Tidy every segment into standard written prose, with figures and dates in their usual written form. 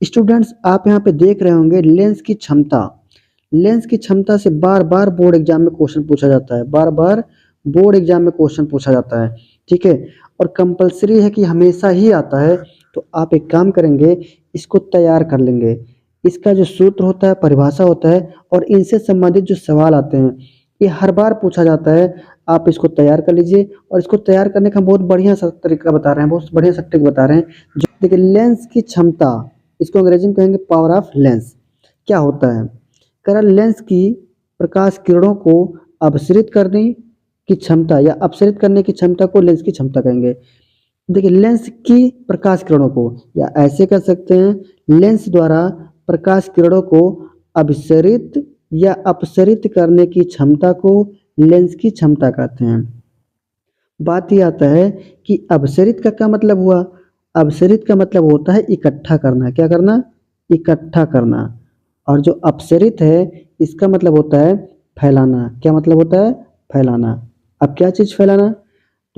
Students आप यहाँ पे देख रहे होंगे लेंस की क्षमता। लेंस की क्षमता से बार बार बोर्ड एग्जाम में क्वेश्चन पूछा जाता है, बार बार बोर्ड एग्जाम में क्वेश्चन पूछा जाता है। ठीक है, और कंपलसरी है कि हमेशा ही आता है। तो आप एक काम करेंगे, इसको तैयार कर लेंगे। इसका जो सूत्र होता है, परिभाषा होता है, और इनसे संबंधित जो सवाल आते हैं ये हर बार पूछा जाता है। आप इसको तैयार कर लीजिए, और इसको तैयार करने का बहुत बढ़िया सा तरीका बता रहे हैं, बहुत बढ़िया सा ट्रिक बता रहे हैं। जो देखिए लेंस की क्षमता, इसको अंग्रेजी में कहेंगे पावर ऑफ लेंस। क्या होता है, कह रहा लेंस की प्रकाश किरणों को अपसरित करने की क्षमता या अपसरित करने की क्षमता को लेंस की क्षमता कहेंगे। देखिए लेंस की प्रकाश किरणों को, या ऐसे कह सकते हैं लेंस द्वारा प्रकाश किरणों को अपसरित या अपसरित करने की क्षमता को लेंस की क्षमता कहते हैं। बात यह आता है कि अपसरित का क्या मतलब हुआ। अपसरित का मतलब होता है इकट्ठा करना। क्या करना, इकट्ठा करना। और जो अपसरित है इसका मतलब होता है फैलाना। क्या मतलब होता है, फैलाना। अब क्या चीज फैलाना,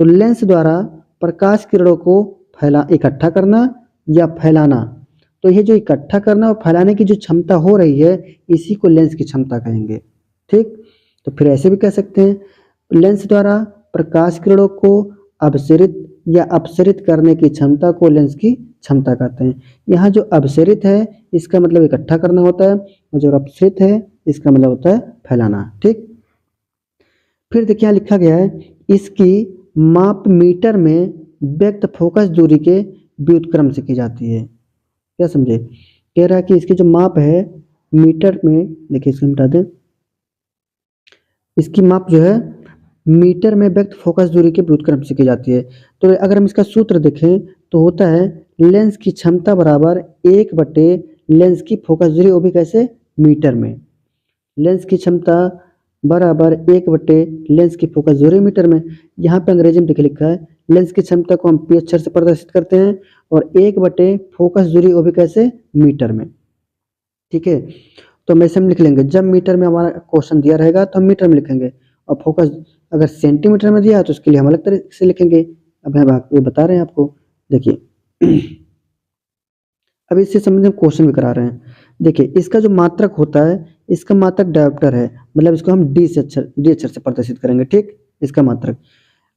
तो लेंस द्वारा प्रकाश किरणों को इकट्ठा करना या फैलाना। तो ये जो इकट्ठा करना और फैलाने की जो क्षमता हो रही है इसी को लेंस की क्षमता कहेंगे। ठीक, तो फिर ऐसे भी कह सकते हैं लेंस द्वारा प्रकाश किरणों को अपसरित या अपसरित करने की क्षमता को लेंस की क्षमता कहते हैं। यहाँ जो अपसरित है इसका मतलब इकट्ठा करना होता है, और जो अपसरित है इसका मतलब होता है फैलाना। ठीक, फिर देखिए यहाँ लिखा गया है इसकी माप मीटर में व्यक्त फोकस दूरी के व्युत्क्रम से की जाती है। क्या समझे, कह रहा है कि इसकी जो माप है मीटर में, देखिए इसको मिटा दें, इसकी माप जो है मीटर में व्यक्त फोकस दूरी के व्युत्क्रम से की जाती है। तो अगर हम इसका सूत्र देखें तो होता है लेंस की क्षमता बराबर 1/, लेंस की फोकस दूरी, वो भी कैसे, मीटर में। लेंस की क्षमता बराबर 1/, लेंस की फोकस दूरी मीटर में। यहाँ पे अंग्रेजी में देखिए लिखा है लेंस की क्षमता को हम पी अक्षर से प्रदर्शित करते हैं, और 1/, फोकस दूरी वो भी कैसे, मीटर में। ठीक है, तो हम ऐसे में लिख लेंगे, जब मीटर में हमारा क्वेश्चन दिया रहेगा तो हम मीटर में लिखेंगे, और फोकस अगर सेंटीमीटर में दिया है तो उसके लिए हम अलग तरह से लिखेंगे। अब हम बता रहे हैं आपको, देखिए अब इससे संबंधित क्वेश्चन भी करा रहे हैं। देखिए इसका जो मात्रक होता है, इसका मात्रक डायोप्टर है, मतलब इसको हम डी अक्षर से प्रदर्शित करेंगे। ठीक, इसका मात्रक।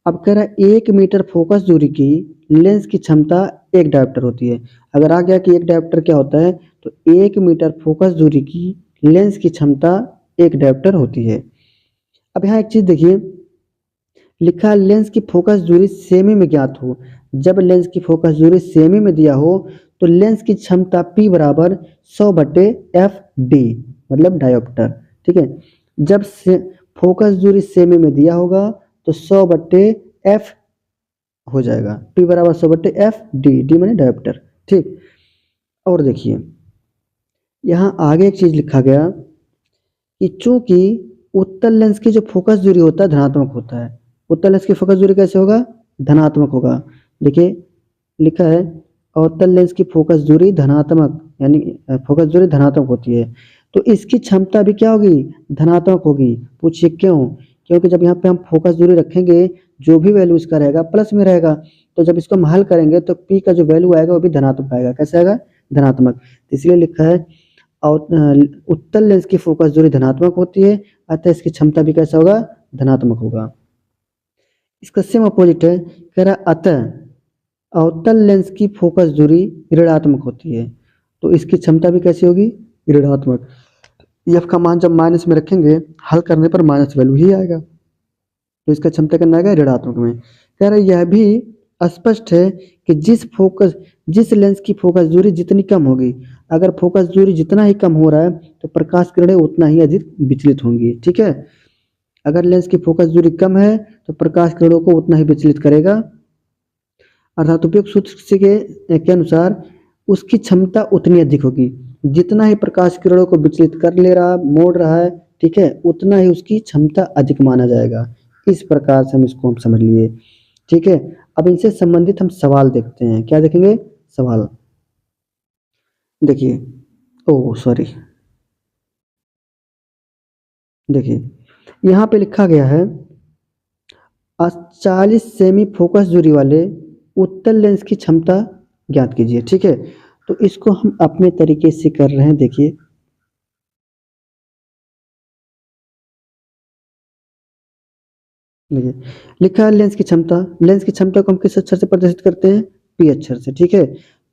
अब कह रहा है 1 मीटर फोकस दूरी की लेंस की क्षमता 1 डायोप्टर होती है। अगर आ गया कि 1 डायोप्टर क्या होता है, तो 1 मीटर फोकस दूरी की लेंस की क्षमता 1 डायोप्टर होती है। अब यहाँ एक चीज देखिए, लिखा है लेंस की फोकस दूरी सेमी में ज्ञात हो। जब लेंस की फोकस दूरी सेमी में दिया हो तो लेंस की क्षमता P बराबर 100/FD, मतलब डायोप्टर। ठीक है, जब से फोकस दूरी सेमी में दिया होगा तो 100/F हो जाएगा, P बराबर 100/FD, डी माने डायोप्टर। ठीक, और देखिए यहाँ आगे एक चीज लिखा गया कि चूंकि उत्तल लेंस की जो फोकस दूरी होता है धनात्मक होता है। उत्तल लेंस की फोकस दूरी कैसे होगा, धनात्मक होगा। देखिए लिखा है अवतल लेंस की फोकस दूरी धनात्मक, यानी फोकस दूरी धनात्मक होती है, तो इसकी क्षमता भी क्या होगी, धनात्मक होगी। पूछिए क्यों, क्योंकि जब यहाँ पे हम फोकस दूरी रखेंगे जो भी वैल्यू इसका रहेगा प्लस में रहेगा, तो जब इसको हम हल करेंगे तो पी का जो वैल्यू आएगा वो भी धनात्मक आएगा। कैसे आएगा, धनात्मक। इसलिए लिखा है और उत्तल लेंस की फोकस दूरी धनात्मक होती है, अतः इसकी क्षमता भी कैसा होगा, धनात्मक होगा। इसका सेम अपोजिट है, कह रहा अतः अवतल लेंस की फोकस दूरी ऋणात्मक होती है, तो इसकी क्षमता भी कैसी होगी, ऋणात्मक। एफ का मान जब माइनस में रखेंगे हल करने पर माइनस वैल्यू ही आएगा, तो इसका क्षमता कितना आएगा, ऋणात्मक में। कह रहा यह भी स्पष्ट है कि जिस लेंस की फोकस दूरी जितनी कम होगी, अगर फोकस दूरी जितना ही कम हो रहा है तो प्रकाश किरणें उतना ही अधिक विचलित होंगी। ठीक है, अगर लेंस की फोकस दूरी कम है तो प्रकाश किरणों को उतना ही विचलित करेगा, अर्थात उपयुक्त सूत्र के अनुसार उसकी क्षमता उतनी अधिक होगी। जितना ही प्रकाश किरणों को विचलित कर ले रहा, मोड़ रहा है, ठीक है, उतना ही उसकी क्षमता अधिक माना जाएगा। इस प्रकार से हम इसको हम समझ लिए। ठीक है, अब इनसे संबंधित हम सवाल देखते हैं। क्या देखेंगे, सवाल। देखिए, ओह सॉरी, देखिए यहाँ पे लिखा गया है 40 सेमी फोकस दूरी वाले उत्तल लेंस की क्षमता ज्ञात कीजिए। ठीक है, तो इसको हम अपने तरीके से कर रहे हैं। देखिए देखिए लिखा है लेंस की क्षमता को हम किस अक्षर से प्रदर्शित करते हैं, पी अक्षर से, ठीक है।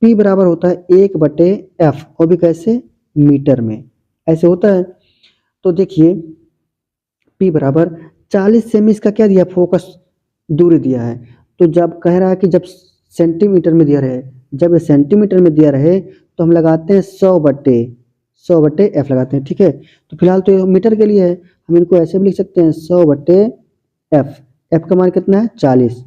पी बराबर होता है 1/f, वो भी कैसे, मीटर में, ऐसे होता है। तो देखिए पी बराबर 40 सेमी इसका क्या दिया, फोकस दूरी दिया है। तो जब कह रहा है कि जब सेंटीमीटर में दिया रहे, जब ये सेंटीमीटर में दिया रहे तो हम लगाते हैं 100/100 एफ लगाते हैं, ठीक है। तो फिलहाल तो ये मीटर के लिए है, हम इनको ऐसे भी लिख सकते हैं 100/एफ। एफ का मान कितना है, 40,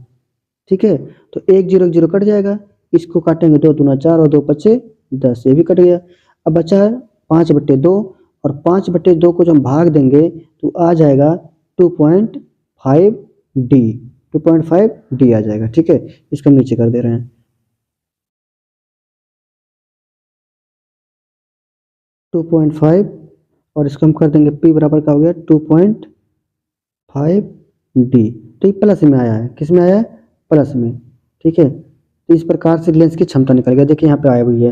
ठीक है। तो एक जीरो एक जीरो कट जाएगा, इसको काटेंगे 2×4 और 2×5 10, ये भी कट गया। अब बचा है 5/2, और 5/2 को जब हम भाग देंगे तो आ जाएगा 2.5D, 2.5D आ जाएगा, ठीक है। इसको हम नीचे कर दे रहे हैं 2.5, और इसको हम कर देंगे P बराबर का हो गया 2.5D। तो ये प्लस में आया है, किस में आया है, प्लस में, ठीक है। तो इस प्रकार से लेंस की क्षमता निकल गया, देखिए यहाँ पे आया हुई है,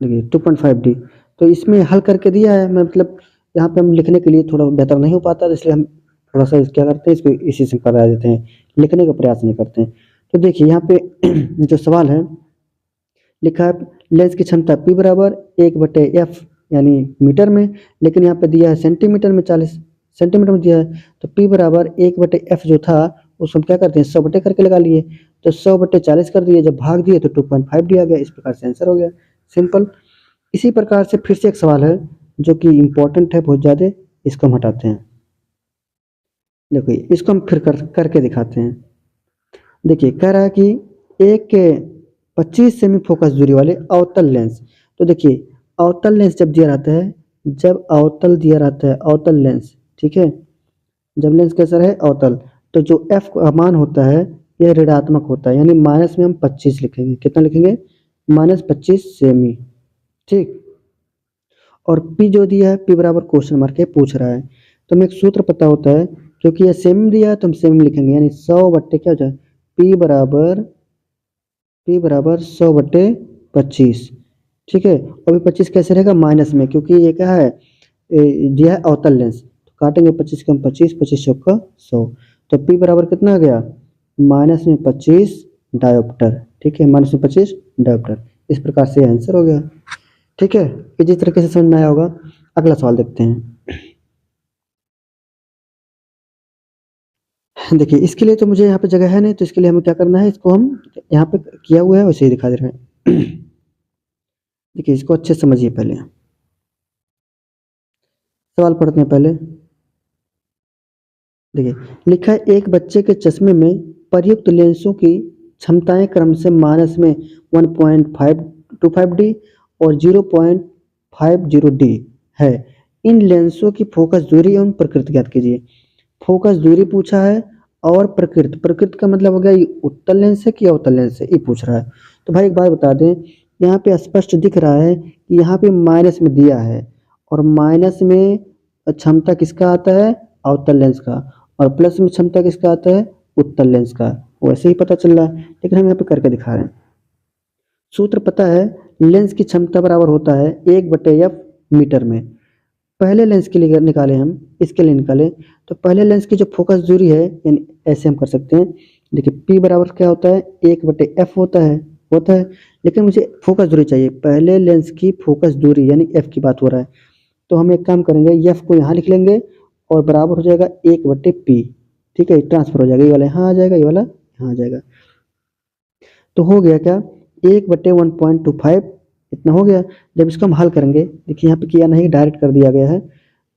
देखिए 2.5D। तो इसमें हल करके दिया है, मतलब यहाँ पे हम लिखने के लिए थोड़ा बेहतर नहीं हो पाता, इसलिए हम थोड़ा सा क्या करते हैं, इसको इसी से करा देते हैं, लिखने का प्रयास नहीं करते हैं। तो देखिए यहाँ पे जो सवाल है लिखा है लेंस की क्षमता P बराबर 1/f यानी मीटर में, लेकिन यहाँ पे दिया है सेंटीमीटर में, 40 सेंटीमीटर में दिया है। तो P बराबर 1/f जो था उसको हम क्या करते हैं 100 करके लगा लिए, तो 100/40 कर दिए, जब भाग दिए तो 2.5D आ गया। इस प्रकार से आंसर हो गया, सिंपल। इसी प्रकार से फिर से एक सवाल है जो कि इम्पोर्टेंट है बहुत ज़्यादा, इसको हम हटाते हैं। देखिए इसको हम फिर करके दिखाते हैं। देखिए कह रहा है कि एक के 25 सेमी फोकस दूरी वाले अवतल लेंस। तो देखिए अवतल लेंस जब दिया रहता है, जब अवतल दिया रहता है, अवतल लेंस, ठीक है, जब लेंस कैसा रहे, अवतल, तो जो एफ का मान होता है यह ऋणात्मक होता है, यानी माइनस में हम 25 लिखेंगे, कितना लिखेंगे, -25 सेमी, ठीक। और पी जो दिया है, पी बराबर क्वेश्चन मार्क है, पूछ रहा है, तो हमें एक सूत्र पता होता है, क्योंकि ये सेमी दिया है तो हम सेमी लिखेंगे, यानी 100 क्या हो जाए, पी बराबर 100/25, ठीक है। और भी 25 कैसे रहेगा, माइनस में, क्योंकि ये क्या है, दिया है अवतल लेंस, तो काटेंगे 25 कम 25, 25 चौका 100, तो पी बराबर कितना आ गया, -25 डायोप्टर, ठीक है, -25 डायोप्टर। इस प्रकार से आंसर हो गया, ठीक है। ये जिस तरीके से समझ में आया होगा। अगला सवाल देखते हैं। देखिए इसके लिए तो मुझे यहाँ पे जगह है नहीं, तो इसके लिए हमें क्या करना है, इसको हम यहाँ पे किया हुआ है वैसे ही दिखा दे रहे हैं। देखिए इसको अच्छे से समझिए, पहले सवाल पढ़ते हैं पहले। देखिए लिखा है एक बच्चे के चश्मे में प्रयुक्त लेंसों की क्षमताएं क्रम से माइनस में 1.525D और 0.50D है। इन लेंसों की फोकस दूरी एवं प्रकृति ज्ञात कीजिए। फोकस दूरी पूछा है, और प्रकृति, प्रकृति का मतलब हो गया ये उत्तल लेंस है कि अवतल लेंस है, ये पूछ रहा है। तो भाई एक बात बता दें, यहाँ पे स्पष्ट दिख रहा है कि यहाँ पे माइनस में दिया है, और माइनस में क्षमता किसका आता है, अवतल लेंस का, और प्लस में क्षमता किसका आता है, उत्तल लेंस का, वैसे ही पता चल रहा है, लेकिन हम यहाँ पे करके दिखा रहे हैं। सूत्र पता है, लेंस की क्षमता बराबर होता है 1/f मीटर में। पहले लेंस के लिए निकाले हम, इसके लिए निकाले, तो पहले लेंस की जो फोकस दूरी है, यानी ऐसे हम कर सकते हैं। देखिए P बराबर क्या होता है, 1/f होता है, लेकिन मुझे फोकस दूरी चाहिए, पहले लेंस की फोकस दूरी यानी f की बात हो रहा है। तो हम एक काम करेंगे, f को यहाँ लिख लेंगे और बराबर हो जाएगा 1/p, ठीक है, ट्रांसफर हो जाएगा, ये वाला यहाँ आ जाएगा, ये वाला यहाँ आ जाएगा। तो हो गया क्या, 1/1.25, इतना हो गया। जब इसको हम हल करेंगे, देखिए यहाँ पे किया नहीं, डायरेक्ट कर दिया गया है,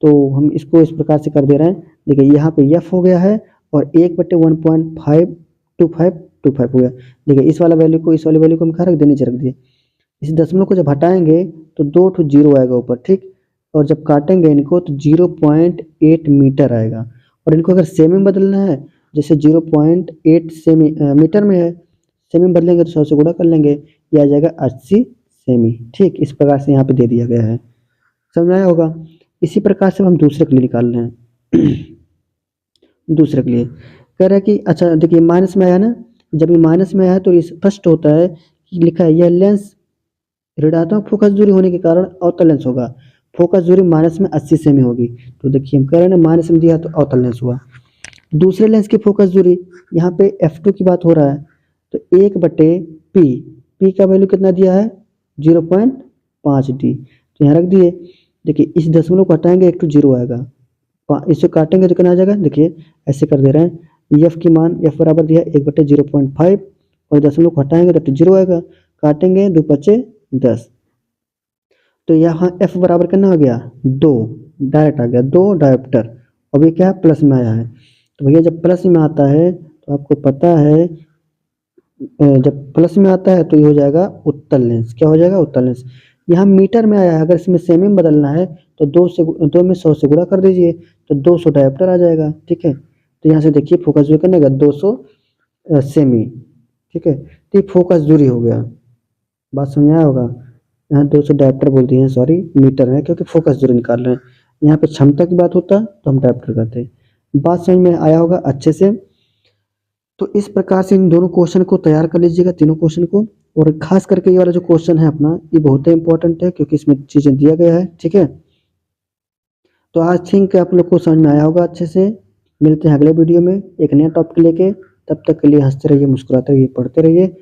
तो हम इसको इस प्रकार से कर दे रहे हैं। देखिए यहाँ पे f हो गया है, और 1/1.525 हो गया। देखिए इस वाला वैल्यू को, इस वाली वैल्यू को हम कहाँ रख दिए, नीचे रख दिए। इस दशमलव को जब हटाएंगे तो 2 ठो जीरो आएगा ऊपर, ठीक, और जब काटेंगे इनको तो 0.8 मीटर आएगा। और इनको अगर सेमी में बदलना है, जैसे 0.8 सेमी मीटर में है, सेमी में बदलेंगे तो 100 से गुणा कर लेंगे, ये आ जाएगा 80 सेमी, ठीक। इस प्रकार से यहाँ पे दे दिया गया है, समझ में आया होगा। इसी प्रकार से हम दूसरे के लिए निकाल रहे हैं। दूसरे के लिए कह रहा है कि अच्छा देखिए माइनस में आया ना, जब ये माइनस में आया है तो ये स्पष्ट होता है कि लिखा है यह लेंस ऋणात्मक फोकस दूरी होने के कारण अवतल लेंस होगा। फोकस दूरी माइनस में 80 सेमी होगी। तो देखिए हम कह रहे हैं ना माइनस में दिया तो अवतल लेंस हुआ। दूसरे लेंस की फोकस दूरी यहाँ पे f2 की बात हो रहा है तो 1/p, p का वैल्यू कितना दिया है 0.5d, तो यहाँ रख दिए। देखिए इस दशमलव को हटाएंगे एक तो जीरो आएगा, इसे काटेंगे तो कितना आ जाएगा, देखिए ऐसे कर दे रहे हैं। f की मान f बराबर दिया 1/0.5 और दशमलव को हटाएंगे तो जीरो आएगा, काटेंगे 2 पचे 10, तो यहाँ f बराबर कितना आ गया 2, डायरेक्ट आ गया 2 डायोप्टर। अब ये क्या है प्लस में आया है, तो भैया जब प्लस में आता है तो आपको पता है जब प्लस में आता है तो ये हो जाएगा उत्तल लेंस। क्या हो जाएगा उत्तल लेंस। यहाँ मीटर में आया है, अगर इसमें सेमी में बदलना है तो 2 में 100 से गुणा कर दीजिए तो 200 डायोप्टर आ जाएगा। ठीक है, तो यहाँ से देखिए फोकस दूरी करने का 200 सेमी। ठीक है, तो ये फोकस दूरी हो गया, बात समझ आया होगा। यहाँ 200 डायोप्टर बोल दिए हैं, सॉरी मीटर है क्योंकि फोकस दूरी निकाल रहे हैं। यहाँ पे क्षमता की बात होता तो हम डायोप्टर करते। बात समझ में आया होगा अच्छे से। तो इस प्रकार से इन दोनों क्वेश्चन को तैयार कर लीजिएगा, तीनों क्वेश्चन को। और खास करके ये वाला जो क्वेश्चन है अपना ये बहुत ही इंपॉर्टेंट है क्योंकि इसमें चीजें दिया गया है। ठीक है, तो आई थिंक आप लोग को समझ में आया होगा अच्छे से। मिलते हैं अगले वीडियो में एक नया टॉपिक लेके, तब तक के लिए हंसते रहिए, मुस्कुराते रहिए, पढ़ते रहिए।